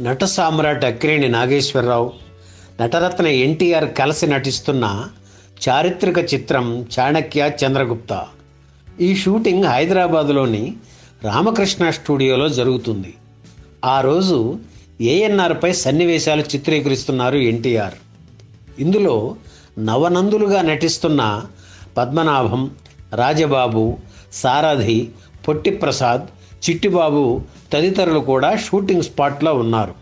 నట సామ్రాట్ అక్కినేని నాగేశ్వరరావు, నటరత్న ఎన్టీఆర్ కలిసి నటిస్తున్న చారిత్రక చిత్రం చాణక్య చంద్రగుప్త. ఈ షూటింగ్ హైదరాబాదులోని రామకృష్ణ స్టూడియోలో జరుగుతుంది. ఆ రోజు ఏఎన్ఆర్పై సన్నివేశాలు చిత్రీకరిస్తున్నారు ఎన్టీఆర్. ఇందులో నవనందులుగా నటిస్తున్న పద్మనాభం, రాజబాబు, సారథి, పొట్టి ప్రసాద్, చిట్టిబాబు తదితరులు కూడా షూటింగ్ స్పాట్లో ఉన్నారు.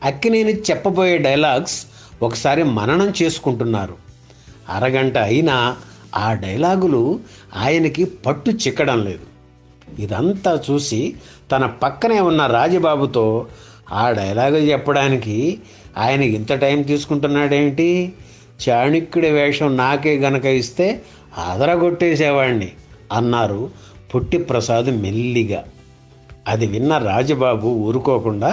అక్కినేని చెప్పబోయే డైలాగ్స్ ఒకసారి మననం చేసుకుంటున్నారు. అరగంట అయినా ఆ డైలాగులు ఆయనకి పట్టు చిక్కడం లేదు. ఇదంతా చూసి తన పక్కనే ఉన్న రాజబాబుతో, ఆ డైలాగులు చెప్పడానికి ఆయన ఇంత టైం తీసుకుంటున్నాడేమిటి, చాణక్యుడి వేషం నాకే గనక ఇస్తే అదరగొట్టేసేవాడిని అన్నారు పొట్టి ప్రసాద్ మెల్లిగా. అది విన్న రాజబాబు ఊరుకోకుండా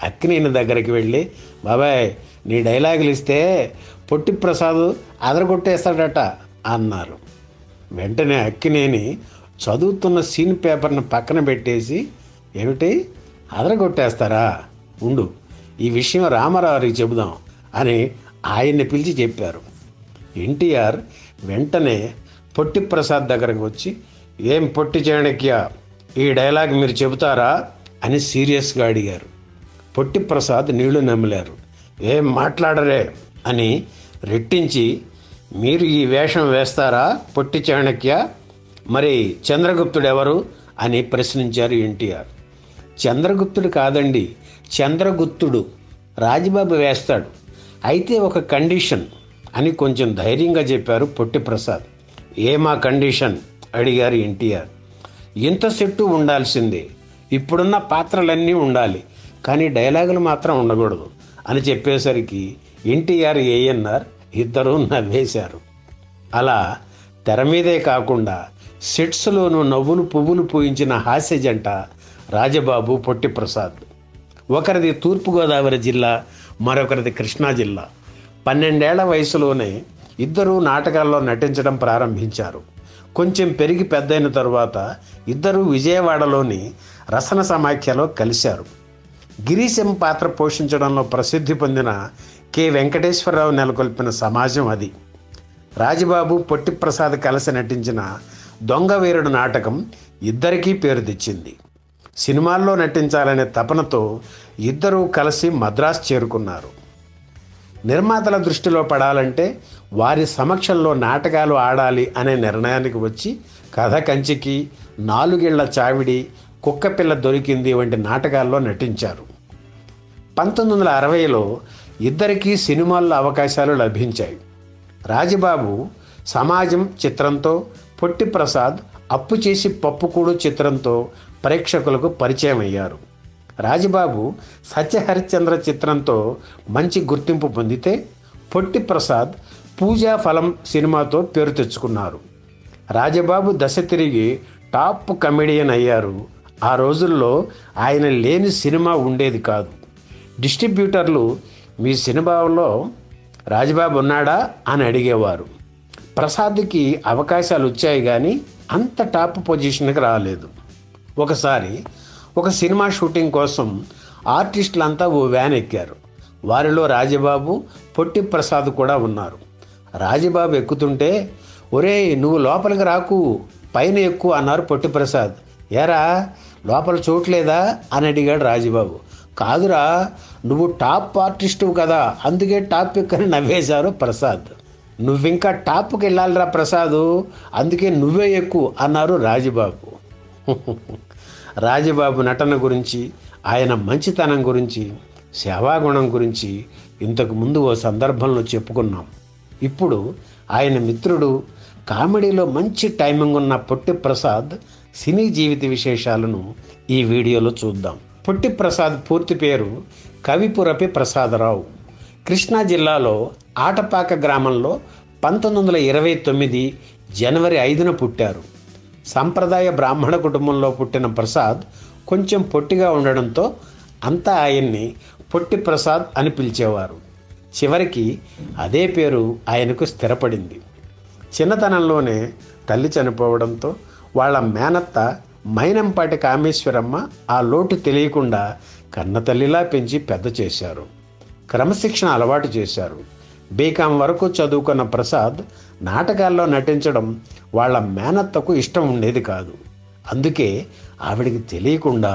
అక్కినేని దగ్గరికి వెళ్ళి, బాబాయ్ నీ డైలాగులు ఇస్తే పొట్టి ప్రసాద్ అదరగొట్టేస్తాడట అన్నారు. వెంటనే అక్కినేని చదువుతున్న సీన్ పేపర్ని పక్కన పెట్టేసి, ఏమిటి అదరగొట్టేస్తారా, ఉండు ఈ విషయం రామారావుకి చెబుదాం అని ఆయన్ని పిలిచి చెప్పారు. ఎన్టీఆర్ వెంటనే పొట్టి ప్రసాద్ దగ్గరకు వచ్చి, ఏం పొట్టి చాణక్య, ఈ డైలాగ్ మీరు చెబుతారా అని సీరియస్గా అడిగారు. పొట్టి ప్రసాద్ నీళ్లు నమిలారు. ఏం మాట్లాడరే అని రెట్టించి, మీరు ఈ వేషం వేస్తారా పొట్టి చాణక్య, మరి చంద్రగుప్తుడు ఎవరు అని ప్రశ్నించారు ఎన్టీఆర్. చంద్రగుప్తుడు కాదండి, చంద్రగుప్తుడు రాజబాబు వేస్తాడు, అయితే ఒక కండిషన్ అని కొంచెం ధైర్యంగా చెప్పారు పొట్టి ప్రసాద్. ఏమా కండిషన్ అడిగారు ఎన్టీఆర్. ఇంత సెట్టు ఉండాల్సిందే, ఇప్పుడున్న పాత్రలన్నీ ఉండాలి, కానీ డైలాగులు మాత్రం ఉండకూడదు అని చెప్పేసరికి ఎన్టీఆర్, ఏఎన్ఆర్ ఇద్దరూ నవ్వేశారు. అలా తెర మీదే కాకుండా సెట్స్లోనూ నవ్వులు పువ్వులు పూయించిన హాస్య జంట రాజబాబు, పొట్టి ప్రసాద్. ఒకరిది తూర్పుగోదావరి జిల్లా, మరొకరిది కృష్ణా జిల్లా. 12 ఏళ్ల వయసులోనే ఇద్దరూ నాటకాల్లో నటించడం ప్రారంభించారు. కొంచెం పెరిగి పెద్దయిన తరువాత ఇద్దరూ విజయవాడలోని రసన సమాఖ్యలో కలిశారు. గిరీశం పాత్ర పోషించడంలో ప్రసిద్ధి పొందిన కె వెంకటేశ్వరరావు నెలకొల్పిన సమాజం అది. రాజబాబు, పొట్టి ప్రసాద్ కలిసి నటించిన దొంగ వీరుడు నాటకం ఇద్దరికీ పేరు తెచ్చింది. సినిమాల్లో నటించాలనే తపనతో ఇద్దరూ కలిసి మద్రాసు చేరుకున్నారు. నిర్మాతల దృష్టిలో పడాలంటే వారి సమక్షంలో నాటకాలు ఆడాలి అనే నిర్ణయానికి వచ్చి కథ కంచికి, 4 ఏళ్ల చావిడి, కుక్కపిల్ల దొరికింది వంటి నాటకాల్లో నటించారు. 1960లో ఇద్దరికీ సినిమాల్లో అవకాశాలు లభించాయి. రాజబాబు సమాజం చిత్రంతో, పొట్టి ప్రసాద్ అప్పు చేసి పప్పుకూడు చిత్రంతో ప్రేక్షకులకు పరిచయం అయ్యారు. రాజబాబు సత్యహరిశ్చంద్ర చిత్రంతో మంచి గుర్తింపు పొందితే, పొట్టి ప్రసాద్ పూజా ఫలం సినిమాతో పేరు తెచ్చుకున్నారు. రాజబాబు దశ తిరిగి టాప్ కమెడియన్ అయ్యారు. ఆ రోజుల్లో ఆయన లేని సినిమా ఉండేది కాదు. డిస్ట్రిబ్యూటర్లు, మీ సినిమాలో రాజబాబు ఉన్నాడా అని అడిగేవారు. ప్రసాద్కి అవకాశాలు వచ్చాయి కానీ అంత టాప్ పొజిషన్కి రాలేదు. ఒకసారి ఒక సినిమా షూటింగ్ కోసం ఆర్టిస్టులంతా ఓ వ్యాన్ ఎక్కారు. వారిలో రాజబాబు, పొట్టి ప్రసాద్ కూడా ఉన్నారు. రాజబాబు ఎక్కుతుంటే, ఒరేయ్ నువ్వు లోపలికి రాకు, పైన ఎక్కువ అన్నారు పొట్టి ప్రసాద్. ఏరా లోపల చూడలేదా అని అడిగాడు రాజబాబు. కాదురా, నువ్వు టాప్ ఆర్టిస్టు కదా, అందుకే టాప్ ఎక్కని నవ్వేశారు ప్రసాద్. నువ్వింకా టాప్కి వెళ్ళాలిరా ప్రసాదు, అందుకే నువ్వే ఎక్కువ అన్నారు రాజబాబు. రాజబాబు నటన గురించి, ఆయన మంచితనం గురించి, సేవాగుణం గురించి ఇంతకుముందు ఓ సందర్భంలో చెప్పుకున్నాం. ఇప్పుడు ఆయన మిత్రుడు, కామెడీలో మంచి టైమింగ్ ఉన్న పొట్టి ప్రసాద్ సినీ జీవిత విశేషాలను ఈ వీడియోలో చూద్దాం. పొట్టి ప్రసాద్ పూర్తి పేరు కవిపురపి ప్రసాదరావు. కృష్ణా జిల్లాలో ఆటపాక గ్రామంలో 1929 జనవరి 5న పుట్టారు. సంప్రదాయ బ్రాహ్మణ కుటుంబంలో పుట్టిన ప్రసాద్ కొంచెం పొట్టిగా ఉండడంతో అంతా ఆయన్ని పొట్టి ప్రసాద్ అని పిలిచేవారు. చివరికి అదే పేరు ఆయనకు స్థిరపడింది. చిన్నతనంలోనే తల్లి చనిపోవడంతో వాళ్ళ మేనత్త మైనంపాటి కామేశ్వరమ్మ ఆ లోటు తెలియకుండా కన్నతల్లిలా పెంచి పెద్ద చేశారు. క్రమశిక్షణ అలవాటు చేశారు. బీకాం వరకు చదువుకున్న ప్రసాద్ నాటకాల్లో నటించడం వాళ్ళ మేనత్తకు ఇష్టం ఉండేది కాదు. అందుకే ఆవిడికి తెలియకుండా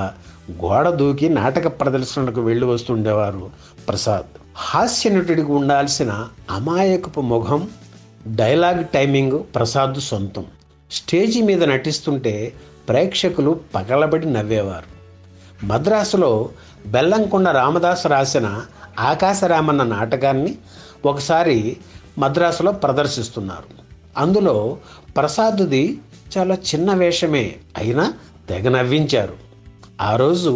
గోడ దూకి నాటక ప్రదర్శనలకు వెళ్ళి వస్తుండేవారు ప్రసాద్. హాస్య నటుడికి ఉండాల్సిన అమాయకపు ముఖం, డైలాగ్ టైమింగ్ ప్రసాద్ సొంతం. స్టేజి మీద నటిస్తుంటే ప్రేక్షకులు పగలబడి నవ్వేవారు. మద్రాసులో బెల్లంకొండ రామదాసు రాసిన ఆకాశరామన్న నాటకాన్ని ఒకసారి మద్రాసులో ప్రదర్శిస్తున్నారు. అందులో ప్రసాద్ది చాలా చిన్న వేషమే అయినా తెగ నవ్వించారు. ఆ రోజు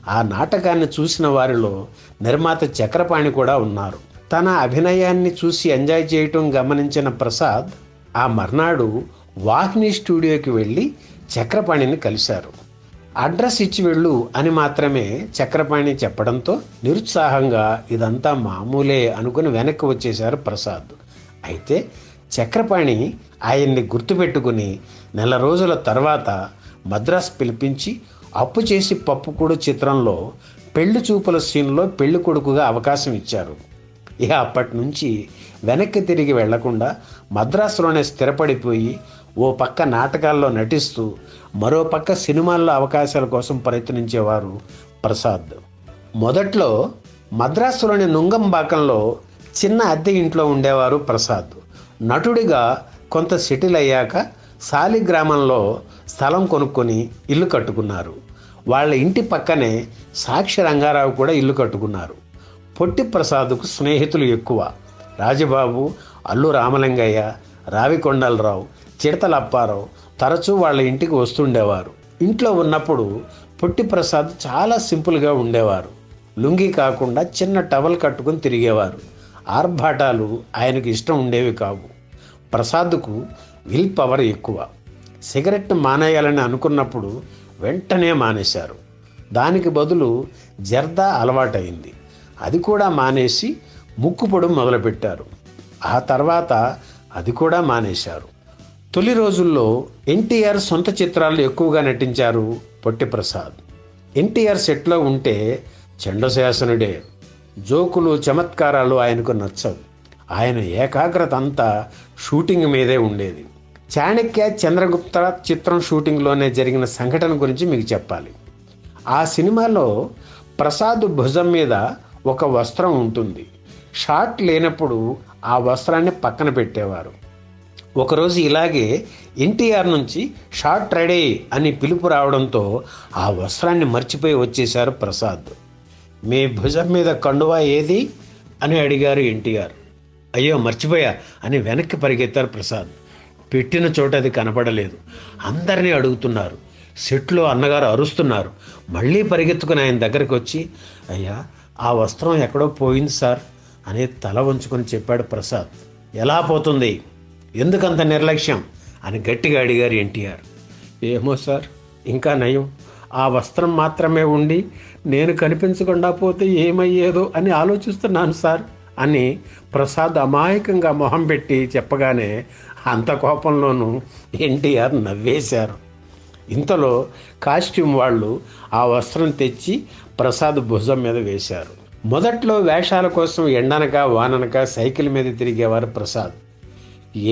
ఆ నాటకాన్ని చూసిన వారిలో నిర్మాత చక్రపాణి కూడా ఉన్నారు. తన అభినయాన్ని చూసి ఎంజాయ్ చేయటం గమనించిన ప్రసాద్ ఆ మర్నాడు వాహిని స్టూడియోకి వెళ్ళి చక్రపాణిని కలిశారు. అడ్రస్ ఇచ్చి వెళ్ళు అని మాత్రమే చక్రపాణి చెప్పడంతో నిరుత్సాహంగా ఇదంతా మామూలే అనుకుని వెనక్కి వచ్చేశారు ప్రసాద్. అయితే చక్రపాణి ఆయన్ని గుర్తుపెట్టుకుని నెల రోజుల తర్వాత మద్రాసు పిలిపించి అప్పు చేసి పప్పుకూడు చిత్రంలో పెళ్లి చూపుల సీన్లో పెళ్లి కొడుకుగా అవకాశం ఇచ్చారు. ఇక అప్పటి నుంచి వెనక్కి తిరిగి వెళ్లకుండా మద్రాసులోనే స్థిరపడిపోయి ఓ పక్క నాటకాల్లో నటిస్తూ మరో పక్క సినిమాల్లో అవకాశాల కోసం ప్రయత్నించేవారు ప్రసాద్. మొదట్లో మద్రాసులోని నుంగంబాకంలో చిన్న అద్దె ఇంట్లో ఉండేవారు ప్రసాద్. నటుడిగా కొంత సెటిల్ అయ్యాక సాలిగ్రామంలో స్థలం కొనుక్కొని ఇల్లు కట్టుకున్నారు. వాళ్ళ ఇంటి పక్కనే సాక్షి రంగారావు కూడా ఇల్లు కట్టుకున్నారు. పొట్టి ప్రసాద్కు స్నేహితులు ఎక్కువ. రాజబాబు, అల్లు రామలింగయ్య, రావికొండలరావు, చిడతల అప్పారావు తరచూ వాళ్ళ ఇంటికి వస్తుండేవారు. ఇంట్లో ఉన్నప్పుడు పొట్టి ప్రసాద్ చాలా సింపుల్గా ఉండేవారు. లుంగి కాకుండా చిన్న టవల్ కట్టుకుని తిరిగేవారు. ఆర్భాటాలు ఆయనకు ఇష్టం ఉండేవి కావు. ప్రసాద్కు విల్ పవర్ ఎక్కువ. సిగరెట్ మానేయాలని అనుకున్నప్పుడు వెంటనే మానేశారు. దానికి బదులు జర్దా అలవాటైంది. అది కూడా మానేసి ముక్కుపొడు మొదలుపెట్టారు. ఆ తర్వాత అది కూడా మానేశారు. తొలి రోజుల్లో ఎన్టీఆర్ సొంత చిత్రాలు ఎక్కువగా నటించారు పొట్టి ప్రసాద్. ఎన్టీఆర్ సెట్లో ఉంటే చండశాసనుడే. జోకులు, చమత్కారాలు ఆయనకు నచ్చవు. ఆయన ఏకాగ్రత అంతా షూటింగ్ మీదే ఉండేది. చాణక్య చంద్రగుప్త చిత్రం షూటింగ్లోనే జరిగిన సంఘటన గురించి మీకు చెప్పాలి. ఆ సినిమాలో ప్రసాద్ భుజం మీద ఒక వస్త్రం ఉంటుంది. షాట్ లేనప్పుడు ఆ వస్త్రాన్ని పక్కన పెట్టేవారు. ఒకరోజు ఇలాగే ఎన్టీఆర్ నుంచి షాట్ రెడీ అని పిలుపు రావడంతో ఆ వస్త్రాన్ని మర్చిపోయి వచ్చేశారు ప్రసాద్. మీ భుజం మీద కండువా ఏది అని అడిగారు ఎన్టీఆర్. అయ్యో మర్చిపోయా అని వెనక్కి పరిగెత్తారు ప్రసాద్. పెట్టిన చోట అది కనపడలేదు. అందరినీ అడుగుతున్నారు. సెట్లో అన్నగారు అరుస్తున్నారు. మళ్ళీ పరిగెత్తుకుని ఆయన దగ్గరికి వచ్చి, అయ్యా ఆ వస్త్రం ఎక్కడో పోయింది సార్ అని తల వంచుకొని చెప్పాడు ప్రసాద్. ఎలా పోతుంది, ఎందుకంత నిర్లక్ష్యం అని గట్టిగా అడిగారు ఎన్టీఆర్. ఏమో సార్, ఇంకా నయం, ఆ వస్త్రం మాత్రమే ఉండి నేను కనిపించకుండా పోతే ఏమయ్యేదో అని ఆలోచిస్తున్నాను సార్ అని ప్రసాద్ అమాయకంగా మొహం పెట్టి చెప్పగానే అంత కోపంలోనూ ఎన్టీఆర్ నవ్వేశారు. ఇంతలో కాస్ట్యూమ్ వాళ్ళు ఆ వస్త్రం తెచ్చి ప్రసాద్ భుజం మీద వేశారు. మొదట్లో వేషాల కోసం ఎండనక వాననక సైకిల్ మీద తిరిగేవారు ప్రసాద్.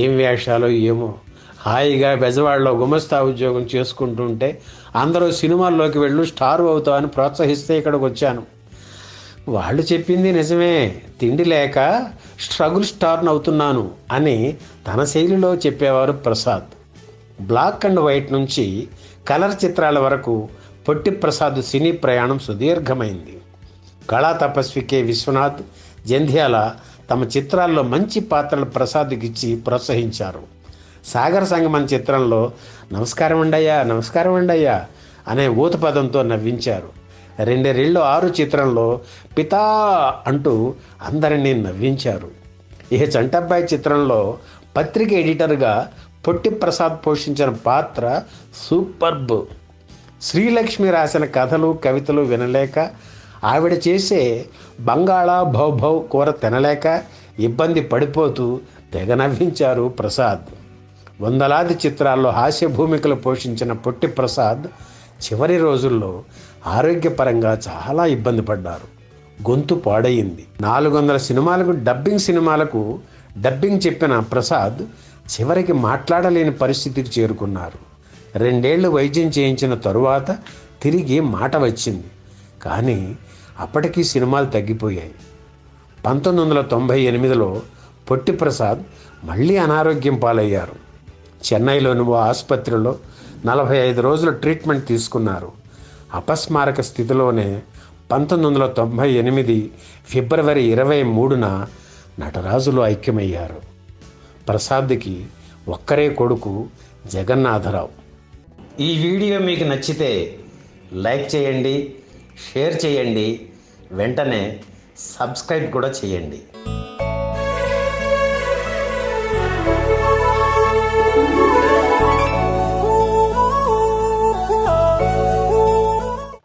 ఏం వేషాలో ఏమో, హాయిగా బెజవాడలో గుమస్తా ఉద్యోగం చేసుకుంటుంటే అందరూ సినిమాల్లోకి వెళ్ళు, స్టార్ అవుతామని ప్రోత్సహిస్తే ఇక్కడికి వచ్చాను. వాళ్ళు చెప్పింది నిజమే, తిండి లేక స్ట్రగుల్ స్టార్ని అవుతున్నాను అని తన శైలిలో చెప్పేవారు ప్రసాద్. బ్లాక్ అండ్ వైట్ నుంచి కలర్ చిత్రాల వరకు పొట్టి ప్రసాద్ సినీ ప్రయాణం సుదీర్ఘమైంది. కళా తపస్వి కె విశ్వనాథ్, జంధ్యాల తమ చిత్రాల్లో మంచి పాత్రలు ప్రసాద్కి ఇచ్చి ప్రోత్సహించారు. సాగర సంగమం చిత్రంలో నమస్కారం అండయ్యా అనే ఊత పదంతో నవ్వించారు. 2006 చిత్రంలో పితా అంటూ అందరినీ నవ్వించారు. ఇక చంటబ్బాయి చిత్రంలో పత్రిక ఎడిటర్గా పొట్టి ప్రసాద్ పోషించిన పాత్ర సూపర్బ్. శ్రీలక్ష్మి రాసిన కథలు, కవితలు వినలేక, ఆవిడ చేసే బంగాళా భౌభౌ కూర తినలేక ఇబ్బంది పడిపోతూ తెగ నవ్వించారు ప్రసాద్. వందలాది చిత్రాల్లో హాస్య భూమికలు పోషించిన పొట్టి ప్రసాద్ చివరి రోజుల్లో ఆరోగ్యపరంగా చాలా ఇబ్బంది పడ్డారు. గొంతు పాడయింది. 400 సినిమాలకు డబ్బింగ్ చెప్పిన ప్రసాద్ చివరికి మాట్లాడలేని పరిస్థితికి చేరుకున్నారు. 2 ఏళ్లు వైద్యం చేయించిన తరువాత తిరిగి మాట వచ్చింది. కానీ అప్పటికీ సినిమాలు తగ్గిపోయాయి. 1998లో పొట్టి ప్రసాద్ మళ్ళీ అనారోగ్యం పాలయ్యారు. చెన్నైలోని ఓ ఆసుపత్రిలో 45 రోజులు ట్రీట్మెంట్ తీసుకున్నారు. అపస్మారక స్థితిలోనే 1998 ఫిబ్రవరి 23న నటరాజులో ఐక్యమయ్యారు. ప్రసాద్కి ఒక్కరే కొడుకు జగన్నాథరావు. ఈ వీడియో మీకు నచ్చితే లైక్ చేయండి, షేర్ చేయండి, వెంటనే సబ్స్క్రైబ్ కూడా చేయండి.